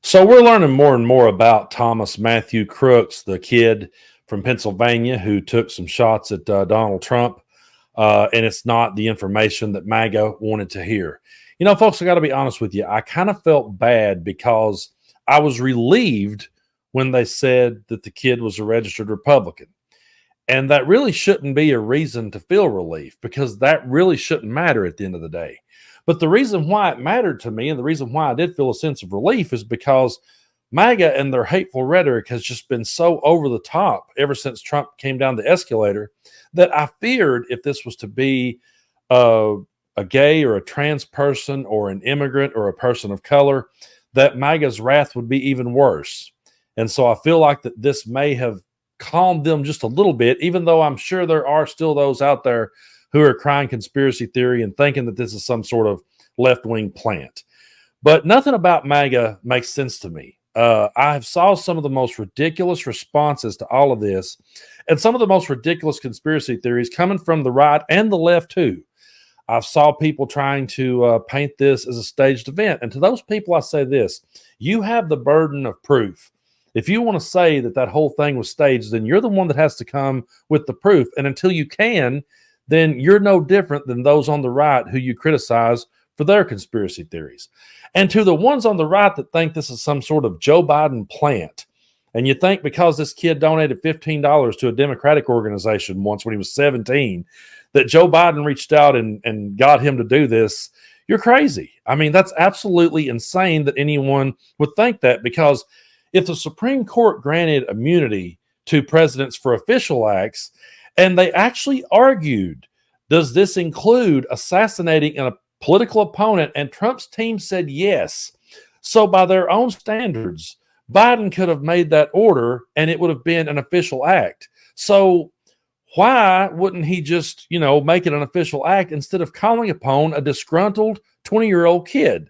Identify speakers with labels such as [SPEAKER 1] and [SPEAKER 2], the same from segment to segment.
[SPEAKER 1] So we're learning more and more about Thomas Matthew Crooks, the kid from Pennsylvania who took some shots at Donald Trump. And it's not the information that MAGA wanted to hear. You know, folks, I got to be honest with you. I kind of felt bad because I was relieved when they said that the kid was a registered Republican. And that really shouldn't be a reason to feel relief because that really shouldn't matter at the end of the day. But the reason why it mattered to me and the reason why I did feel a sense of relief is because MAGA and their hateful rhetoric has just been so over the top ever since Trump came down the escalator that I feared if this was to be a gay or a trans person or an immigrant or a person of color, that MAGA's wrath would be even worse. And so I feel like that this may have calmed them just a little bit, even though I'm sure there are still those out there who are crying conspiracy theory and thinking that this is some sort of left-wing plant. But nothing about MAGA makes sense to me. I have saw some of the most ridiculous responses to all of this, and some of the most ridiculous conspiracy theories coming from the right and the left too. I saw people trying to paint this as a staged event, and to those people, I say this: you have the burden of proof. If you want to say that that whole thing was staged, then you're the one that has to come with the proof. And until you can, then you're no different than those on the right who you criticize for their conspiracy theories. And to the ones on the right that think this is some sort of Joe Biden plant, and you think because this kid donated $15 to a Democratic organization once when he was 17, that Joe Biden reached out and got him to do this, you're crazy. I mean, that's absolutely insane that anyone would think that, because if the Supreme Court granted immunity to presidents for official acts, and they actually argued, does this include assassinating a political opponent? And Trump's team said yes. So by their own standards, Biden could have made that order and it would have been an official act. So why wouldn't he just, make it an official act instead of calling upon a disgruntled 20-year-old kid?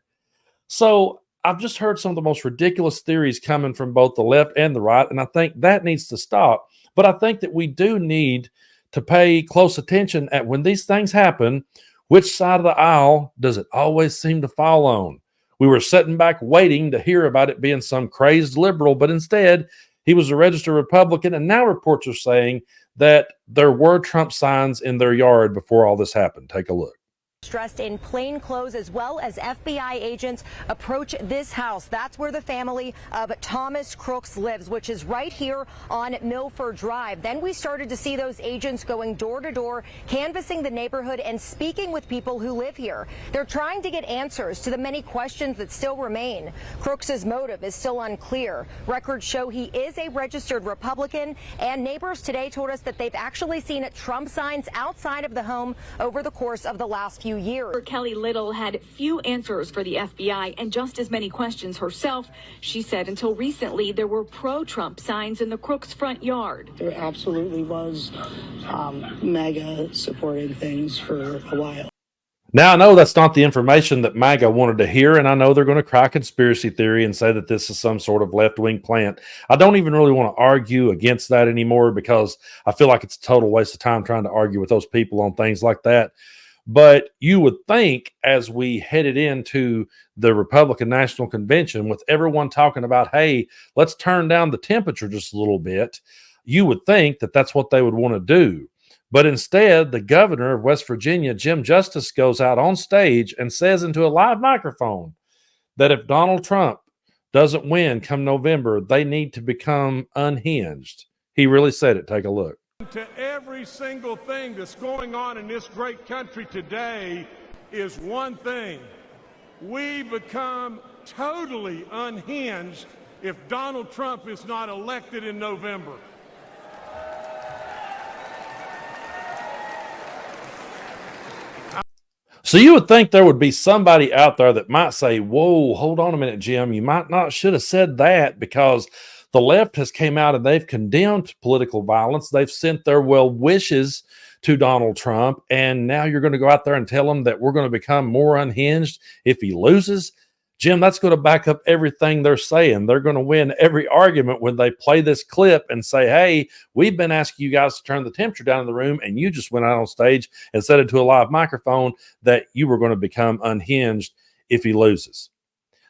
[SPEAKER 1] So I've just heard some of the most ridiculous theories coming from both the left and the right, and I think that needs to stop. But I think that we do need to pay close attention at when these things happen, which side of the aisle does it always seem to fall on? We were sitting back waiting to hear about it being some crazed liberal, but instead he was a registered Republican, and now reports are saying that there were Trump signs in their yard before all this happened. Take a look.
[SPEAKER 2] Dressed in plain clothes, as well as FBI agents, approach this house. That's where the family of Thomas Crooks lives, which is right here on Milford Drive. Then we started to see those agents going door to door, canvassing the neighborhood and speaking with people who live here. They're trying to get answers to the many questions that still remain. Crooks's motive is still unclear. Records show he is a registered Republican, and neighbors today told us that they've actually seen Trump signs outside of the home over the course of the last few years.
[SPEAKER 3] Kelly Little had few answers for the FBI and just as many questions herself. She said until recently there were pro-Trump signs in the Crooks' front yard.
[SPEAKER 4] There absolutely was MAGA supporting things for a while.
[SPEAKER 1] Now, I know that's not the information that MAGA wanted to hear, and I know they're going to cry conspiracy theory and say that this is some sort of left-wing plant. I don't even really want to argue against that anymore because I feel like it's a total waste of time trying to argue with those people on things like that. But you would think, as we headed into the Republican National Convention with everyone talking about, hey, let's turn down the temperature just a little bit, you would think that that's what they would want to do. But instead, the governor of West Virginia, Jim Justice, goes out on stage and says into a live microphone that if Donald Trump doesn't win come November, they need to become unhinged. He really said it. Take a look.
[SPEAKER 5] To every single thing that's going on in this great country today is one thing. We become totally unhinged if Donald Trump is not elected in November.
[SPEAKER 1] So you would think there would be somebody out there that might say, whoa, hold on a minute, Jim. You might not should have said that, because the left has came out and they've condemned political violence. They've sent their well wishes to Donald Trump. And now you're going to go out there and tell him that we're going to become more unhinged if he loses. Jim, that's going to back up everything they're saying. They're going to win every argument when they play this clip and say, hey, we've been asking you guys to turn the temperature down in the room, and you just went out on stage and said into a live microphone that you were going to become unhinged if he loses.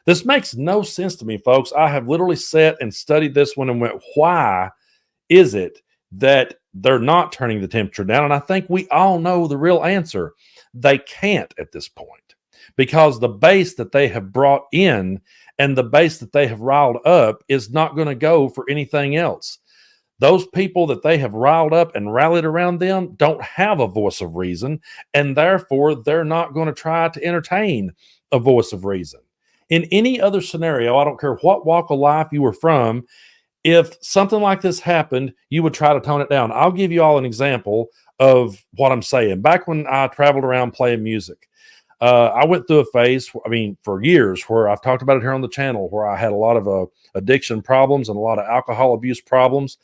[SPEAKER 1] This makes no sense to me, folks. I have literally sat and studied this one and went, why is it that they're not turning the temperature down? And I think we all know the real answer. They can't at this point, because the base that they have brought in and the base that they have riled up is not going to go for anything else. Those people that they have riled up and rallied around them don't have a voice of reason, and therefore they're not going to try to entertain a voice of reason. In any other scenario, I don't care what walk of life you were from, if something like this happened, you would try to tone it down. I'll give you all an example of what I'm saying. Back when I traveled around playing music, I went through a phase, I mean, for years, where I've talked about it here on the channel, where I had a lot of addiction problems and a lot of alcohol abuse problems.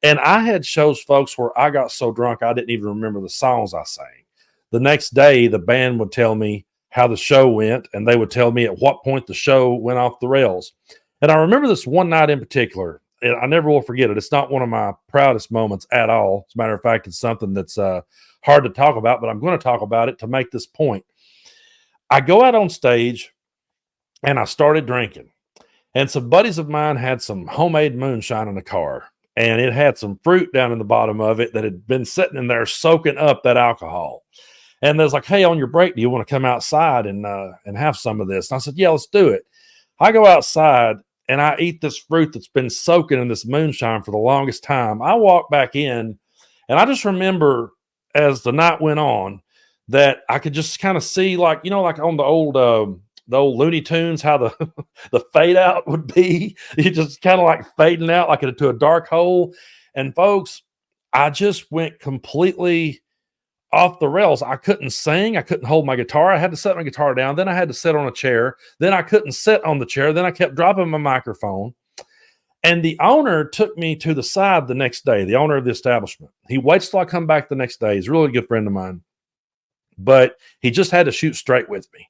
[SPEAKER 1] And I had shows, folks, where I got so drunk I didn't even remember the songs I sang. The next day, the band would tell me how the show went, and they would tell me at what point the show went off the rails. And I remember this one night in particular, and I never will forget it. It's not one of my proudest moments at all. As a matter of fact, it's something that's hard to talk about, but I'm going to talk about it to make this point. I go out on stage, and I started drinking. And some buddies of mine had some homemade moonshine in the car, and it had some fruit down in the bottom of it that had been sitting in there soaking up that alcohol. And there's like, hey, on your break, do you want to come outside and have some of this? And I said, yeah, let's do it. I go outside and I eat this fruit that's been soaking in this moonshine for the longest time. I walk back in, and I just remember as the night went on that I could just kind of see, like, you know, like on the old Looney Tunes, how the the fade out would be. You just kind of like fading out like into a dark hole. And folks, I just went completely off the rails. I couldn't sing. I couldn't hold my guitar. I had to set my guitar down. Then I had to sit on a chair. Then I couldn't sit on the chair. Then I kept dropping my microphone. And the owner took me to the side the next day, the owner of the establishment. He waits till I come back the next day. He's a really good friend of mine, but he just had to shoot straight with me.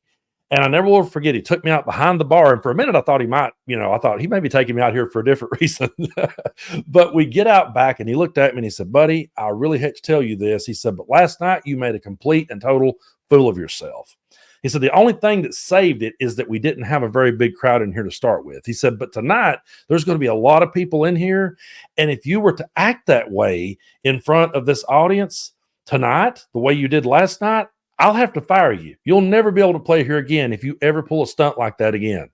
[SPEAKER 1] And I never will forget, he took me out behind the bar. And for a minute, I thought he might, I thought he may be taking me out here for a different reason. But we get out back, and he looked at me and he said, buddy, I really hate to tell you this. He said, but last night you made a complete and total fool of yourself. He said, the only thing that saved it is that we didn't have a very big crowd in here to start with. He said, but tonight there's going to be a lot of people in here. And if you were to act that way in front of this audience tonight, the way you did last night, I'll have to fire you. You'll never be able to play here again if you ever pull a stunt like that again.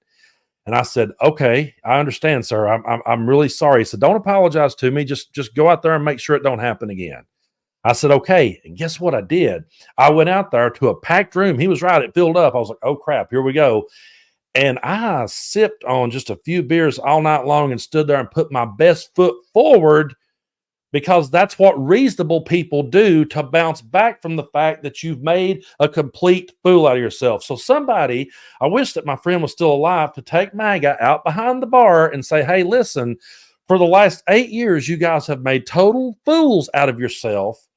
[SPEAKER 1] And I said, okay, I understand, sir. I'm really sorry. He said, don't apologize to me. Just go out there and make sure it don't happen again. I said, okay. And guess what I did? I went out there to a packed room. He was right. It filled up. I was like, oh, crap, here we go. And I sipped on just a few beers all night long and stood there and put my best foot forward, because that's what reasonable people do to bounce back from the fact that you've made a complete fool out of yourself. So somebody, I wish that my friend was still alive, to take MAGA out behind the bar and say, hey, listen, for the last 8 years, you guys have made total fools out of yourself.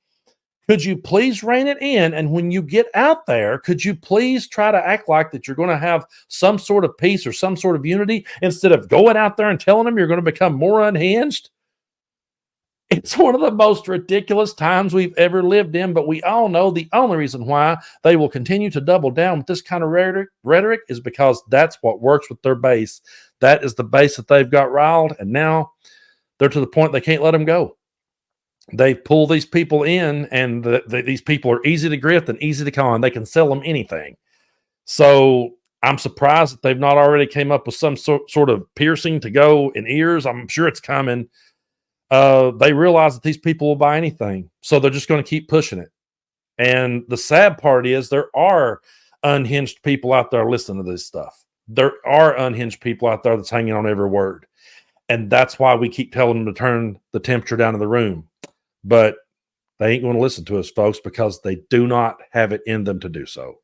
[SPEAKER 1] Could you please rein it in? And when you get out there, could you please try to act like that you're going to have some sort of peace or some sort of unity, instead of going out there and telling them you're going to become more unhinged? It's one of the most ridiculous times we've ever lived in, but we all know the only reason why they will continue to double down with this kind of rhetoric is because that's what works with their base. That is the base that they've got riled, and now they're to the point they can't let them go. They pull these people in, and these people are easy to grift and easy to con. They can sell them anything. So I'm surprised that they've not already came up with some sort of piercing to go in ears. I'm sure it's coming. They realize that these people will buy anything, so they're just going to keep pushing it. And the sad part is there are unhinged people out there listening to this stuff. There are unhinged people out there that's hanging on every word. And that's why we keep telling them to turn the temperature down in the room. But they ain't going to listen to us, folks, because they do not have it in them to do so.